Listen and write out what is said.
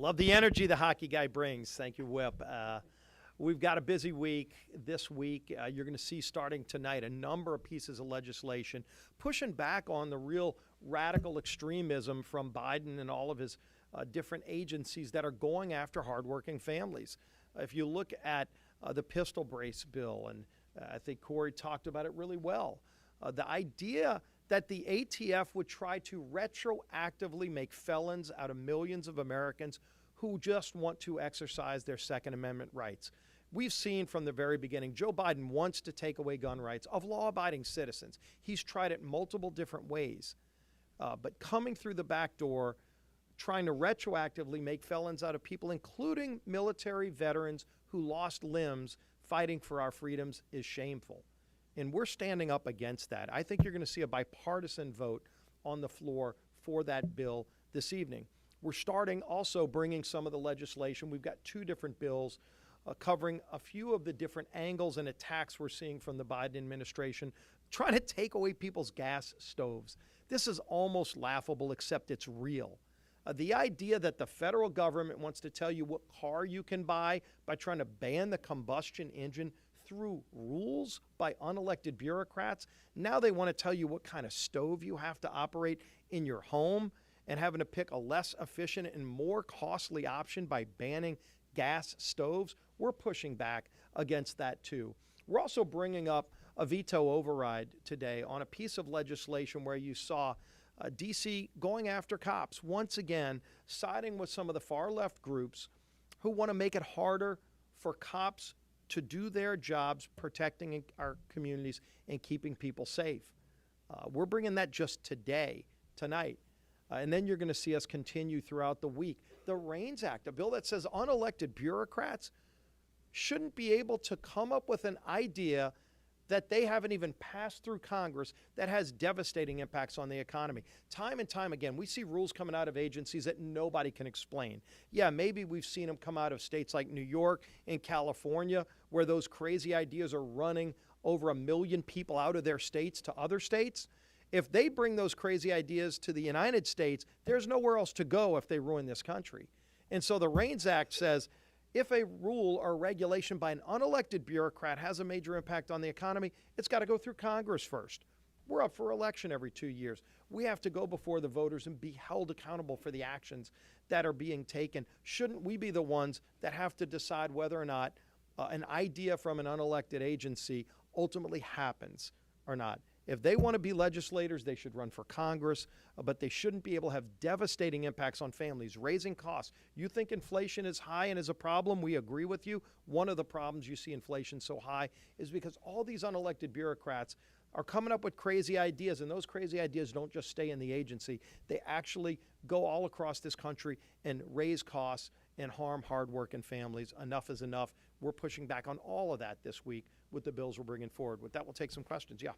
Love the energy the hockey guy brings. Thank you, Whip. We've got a busy week this week. You're going to see starting tonight a number of pieces of legislation pushing back on the real radical extremism from Biden and all of his different agencies that are going after hardworking families. If you look at the pistol brace bill, and I think Corey talked about it really well, the idea that the ATF would try to retroactively make felons out of millions of Americans who just want to exercise their Second Amendment rights. We've seen from the very beginning, Joe Biden wants to take away gun rights of law-abiding citizens. He's tried it multiple different ways. But coming through the back door, trying to retroactively make felons out of people, including military veterans who lost limbs fighting for our freedoms, is shameful. And we're standing up against that. I think you're going to see a bipartisan vote on the floor for that bill this evening. We're starting also bringing some of the legislation. We've got two different bills covering a few of the different angles and attacks we're seeing from the Biden administration, trying to take away people's gas stoves. This is almost laughable, except it's real. The idea that the federal government wants to tell you what car you can buy by trying to ban the combustion engine through rules by unelected bureaucrats. Now they want to tell you what kind of stove you have to operate in your home, and having to pick a less efficient and more costly option by banning gas stoves. We're pushing back against that too. We're also bringing up a veto override today on a piece of legislation where you saw D.C. going after cops, once again siding with some of the far left groups who want to make it harder for cops to do their jobs protecting our communities and keeping people safe. We're bringing that just tonight. And then you're going to see us continue throughout the week. The REINS Act, a bill that says unelected bureaucrats shouldn't be able to come up with an idea that they haven't even passed through Congress that has devastating impacts on the economy. Time and time again, we see rules coming out of agencies that nobody can explain. Yeah, maybe we've seen them come out of states like New York and California, where those crazy ideas are running over 1 million people out of their states to other states. If they bring those crazy ideas to the United States, there's nowhere else to go if they ruin this country. And so the REINS Act says, if a rule or regulation by an unelected bureaucrat has a major impact on the economy, it's got to go through Congress first. We're up for election every 2 years. We have to go before the voters and be held accountable for the actions that are being taken. Shouldn't we be the ones that have to decide whether or not an idea from an unelected agency ultimately happens or not? If they want to be legislators, they should run for Congress, but they shouldn't be able to have devastating impacts on families, raising costs. You think inflation is high and is a problem? We agree with you. One of the problems you see inflation so high is because all these unelected bureaucrats are coming up with crazy ideas, and those crazy ideas don't just stay in the agency. They actually go all across this country and raise costs and harm hardworking families. Enough is enough. We're pushing back on all of that this week with the bills we're bringing forward. With that, we'll take some questions. Yeah.